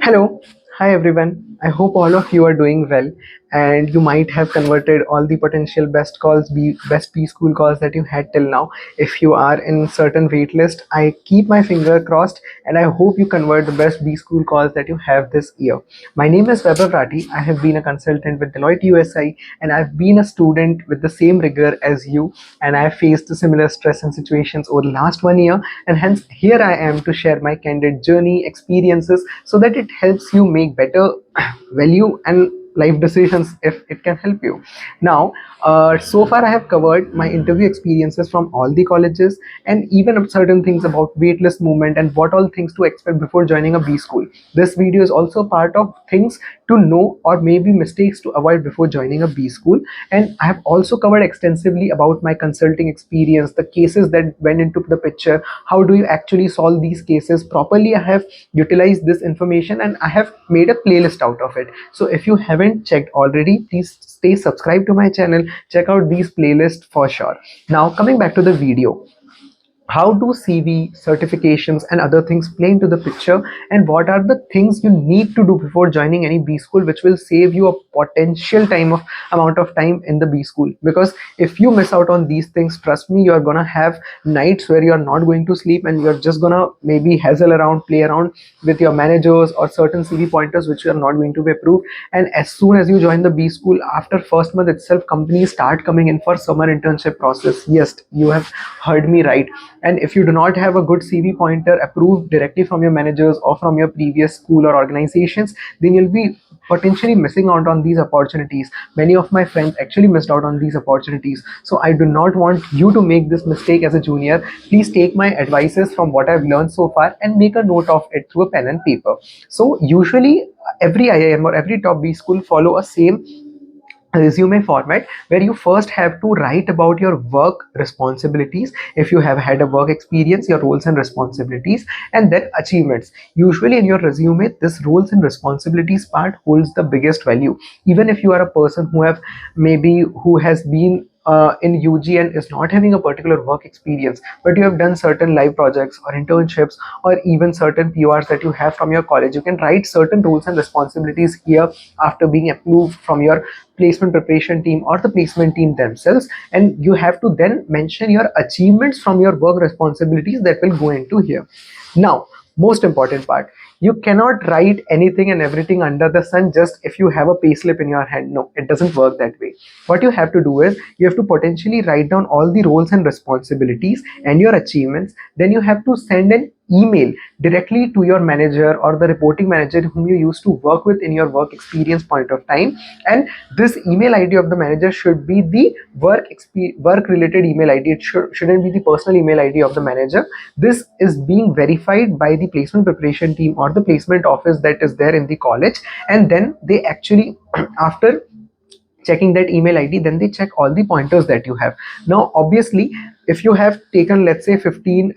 Hello, hi everyone. I hope all of you are doing well and you might have converted all the potential best B school calls that you had till now. If you are in certain wait list, I keep my finger crossed and I hope you convert the best B school calls that you have this year. My name is Vaibhav Rati. I have been a consultant with Deloitte USI and I've been a student with the same rigor as you, and I have faced similar stress and situations over the last 1 year, and hence here I am to share my candid journey experiences so that it helps you make better value and life decisions if it can help you. Now, so far I have covered my interview experiences from all the colleges and even certain things about waitlist movement and what all things to expect before joining a B school. This video is also part of things to know or maybe mistakes to avoid before joining a B school. And I have also covered extensively about my consulting experience, the cases that went into the picture, how do you actually solve these cases properly. I have utilized this information and I have made a playlist out of it. So if you haven't checked already, please stay subscribed to my channel, check out these playlists for sure. Now coming back to the video, how do CV, certifications, and other things play into the picture, and what are the things you need to do before joining any B school, which will save you a potential amount of time in the B school? Because if you miss out on these things, trust me, you're gonna have nights where you're not going to sleep and you're just gonna maybe hassle around, play around with your managers or certain CV pointers which are not going to be approved. And as soon as you join the B school, after first month itself, companies start coming in for summer internship process. Yes, you have heard me right. And if you do not have a good CV pointer approved directly from your managers or from your previous school or organizations, then you'll be potentially missing out on these opportunities. Many of my friends actually missed out on these opportunities. So I do not want you to make this mistake as a junior. Please take my advices from what I've learned so far and make a note of it through a pen and paper. So usually every IIM or every top B school follow a same resume format where you first have to write about your work responsibilities, if you have had a work experience, your roles and responsibilities, and then achievements. Usually in your resume, this roles and responsibilities part holds the biggest value. Even if you are a person who has been in UG and is not having a particular work experience, but you have done certain live projects or internships or even certain PRs that you have from your college, you can write certain roles and responsibilities here after being approved from your placement preparation team or the placement team themselves. And you have to then mention your achievements from your work responsibilities that will go into here. Now, most important part, you cannot write anything and everything under the sun just if you have a payslip in your hand. No, it doesn't work that way. What you have to do is you have to potentially write down all the roles and responsibilities and your achievements. Then you have to send an email directly to your manager or the reporting manager whom you used to work with in your work experience point of time. And this email ID of the manager should be the work related email ID. It shouldn't be the personal email ID of the manager. This is being verified by the placement preparation team or the placement office that is there in the college, and then they actually after checking that email ID, then they check all the pointers that you have. Now obviously, if you have taken, let's say, 15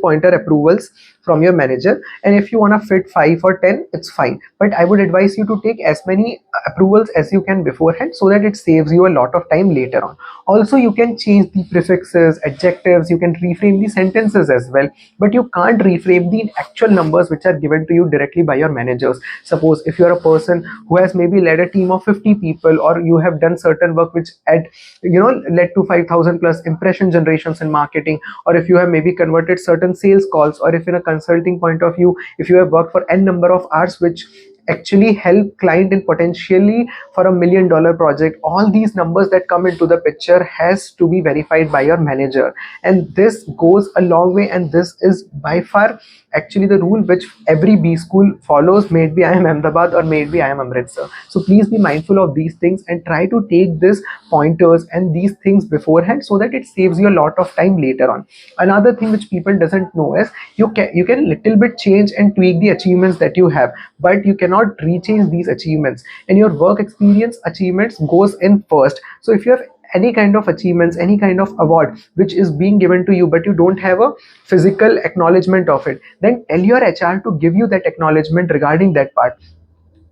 pointer approvals from your manager, and if you want to fit 5 or 10, it's fine, but I would advise you to take as many approvals as you can beforehand so that it saves you a lot of time later on. Also, you can change the prefixes, adjectives, you can reframe the sentences as well, but you can't reframe the actual numbers which are given to you directly by your managers. Suppose if you're a person who has maybe led a team of 50 people, or you have done certain work which led to 5,000 plus impression generations in marketing, or if you have maybe converted certain sales calls, or if in a consulting point of view, if you have worked for n number of hours which actually help client in potentially for $1 million project, all these numbers that come into the picture has to be verified by your manager. And this goes a long way, and this is by far actually the rule which every B school follows, maybe I am Ahmedabad or maybe I am Amritsar. So please be mindful of these things and try to take these pointers and these things beforehand so that it saves you a lot of time later on. Another thing which people doesn't know is you can little bit change and tweak the achievements that you have, but you cannot rechange these achievements, and your work experience achievements goes in first. So if you have any kind of achievements, any kind of award which is being given to you, but you don't have a physical acknowledgement of it, then tell your HR to give you that acknowledgement regarding that part.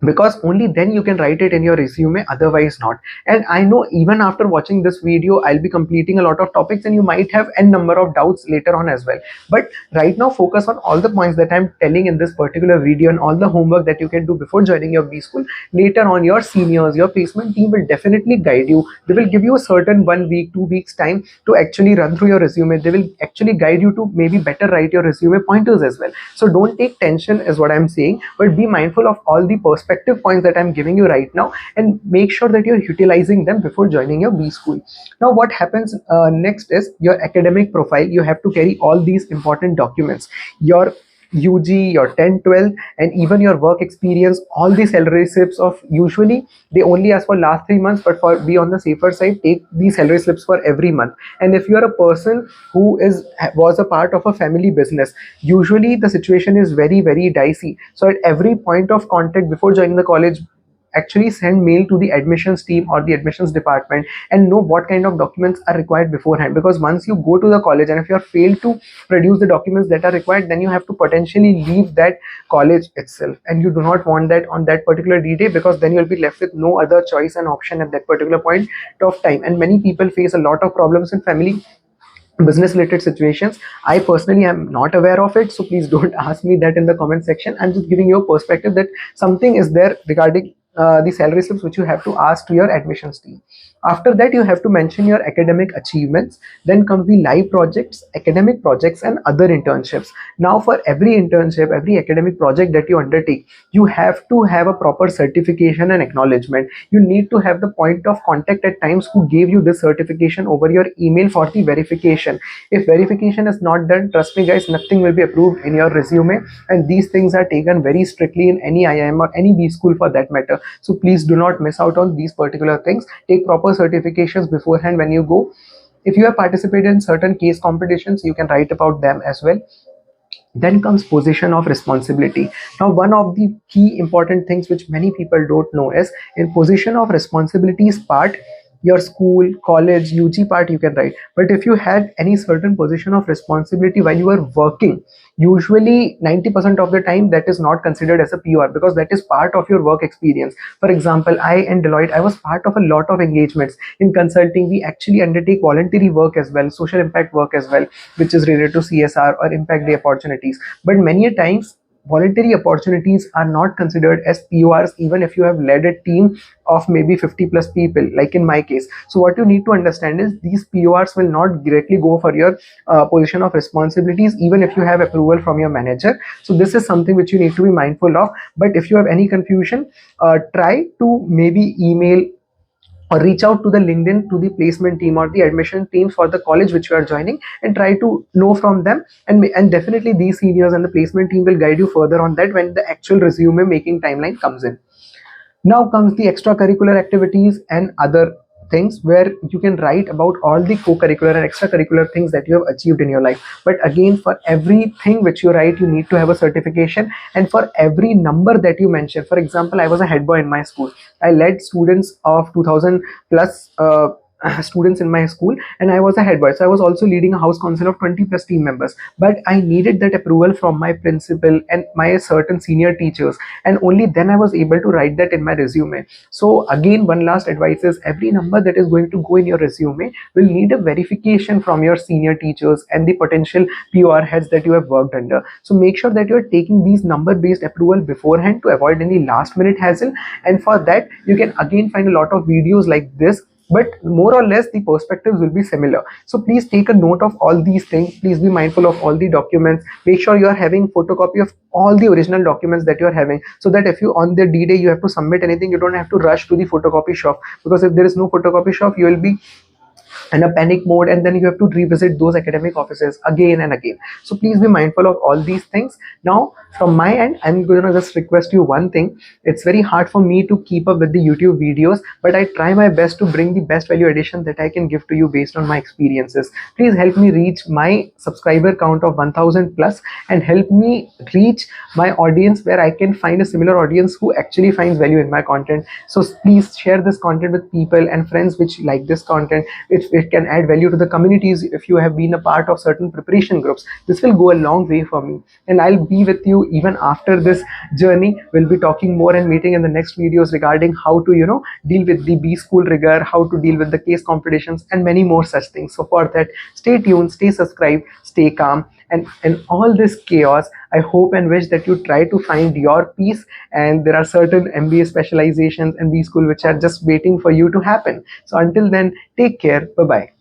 because only then you can write it in your resume, otherwise not. And I know even after watching this video I'll be completing a lot of topics and you might have n number of doubts later on as well, but right now focus on all the points that I'm telling in this particular video and all the homework that you can do before joining your B school. Later on your seniors, your placement team will definitely guide you. They will give you a certain 1 week 2 weeks time to actually run through your resume. They will actually guide you to maybe better write your resume pointers as well. So don't take tension is what I'm saying, but be mindful of all the perspective points that I'm giving you right now and make sure that you're utilizing them before joining your B school. Now what happens next is your academic profile. You have to carry all these important documents, your UG, your 10, 12, and even your work experience, all the salary slips of, usually they only ask for last 3 months, but for be on the safer side, take these salary slips for every month. And if you are a person who was a part of a family business, usually the situation is very dicey. So at every point of contact before joining the college, actually send mail to the admissions team or the admissions department and know what kind of documents are required beforehand, because once you go to the college and if you are failed to produce the documents that are required, then you have to potentially leave that college itself, and you do not want that on that particular D-Day, because then you'll be left with no other choice and option at that particular point of time. And many people face a lot of problems in family business related situations. I personally am not aware of it, so please don't ask me that in the comment section. I'm just giving you a perspective that something is there regarding the salary slips which you have to ask to your admissions team. After that you have to mention your academic achievements. Then comes the live projects, academic projects, and other internships. Now for every internship, every academic project that you undertake, you have to have a proper certification and acknowledgement. You need to have the point of contact at times who gave you this certification over your email for the verification. If verification is not done, trust me guys, nothing will be approved in your resume, and these things are taken very strictly in any IIM or any B school for that matter. So please do not miss out on these particular things. Take proper certifications beforehand when you go. If you have participated in certain case competitions, you can write about them as well. Then comes position of responsibility. Now one of the key important things which many people don't know is, in position of responsibilities part, your school, college, UG part you can write, but if you had any certain position of responsibility while you were working, usually 90% of the time that is not considered as a PR, because that is part of your work experience. For example, I in Deloitte, I was part of a lot of engagements. In consulting, we actually undertake voluntary work as well, social impact work as well, which is related to CSR or impact day opportunities. But many a times voluntary opportunities are not considered as PORs, even if you have led a team of maybe 50 plus people, like in my case. So what you need to understand is, these PORs will not directly go for your position of responsibilities, even if you have approval from your manager. So this is something which you need to be mindful of. But if you have any confusion, try to maybe email or reach out to the LinkedIn, to the placement team or the admission teams for the college which you are joining, and try to know from them. And definitely these seniors and the placement team will guide you further on that when the actual resume making timeline comes in. Now comes the extracurricular activities and other things, where you can write about all the co-curricular and extracurricular things that you have achieved in your life. But again, for everything which you write, you need to have a certification. And for every number that you mention, for example, I was a head boy in my school. I led students of 2000 plus students in my school, and I was a head boy, so I was also leading a house council of 20 plus team members. But I needed that approval from my principal and my certain senior teachers, and only then I was able to write that in my resume. So again, one last advice is, every number that is going to go in your resume will need a verification from your senior teachers and the potential POR heads that you have worked under. So make sure that you are taking these number based approval beforehand to avoid any last minute hassle. And for that you can again find a lot of videos like this, but more or less the perspectives will be similar. So please take a note of all these things. Please be mindful of all the documents. Make sure you are having photocopy of all the original documents that you are having, so that if you on the D-Day you have to submit anything, you don't have to rush to the photocopy shop, because if there is no photocopy shop, you will be in a panic mode, and then you have to revisit those academic offices again and again. So please be mindful of all these things. Now from my end, I'm going to just request you one thing. It's very hard for me to keep up with the YouTube videos, but I try my best to bring the best value addition that I can give to you based on my experiences. Please help me reach my subscriber count of 1000 plus, and help me reach my audience where I can find a similar audience who actually finds value in my content. So please share this content with people and friends which like this content. it can add value to the communities if you have been a part of certain preparation groups. This will go a long way for me, and I'll be with you even after this journey. We'll be talking more and meeting in the next videos regarding how to deal with the B school rigor, how to deal with the case competitions, and many more such things. So for that, stay tuned, stay subscribed, stay calm, and in all this chaos, I hope and wish that you try to find your peace. And there are certain MBA specializations and B school which are just waiting for you to happen. So until then, take care. Bye bye.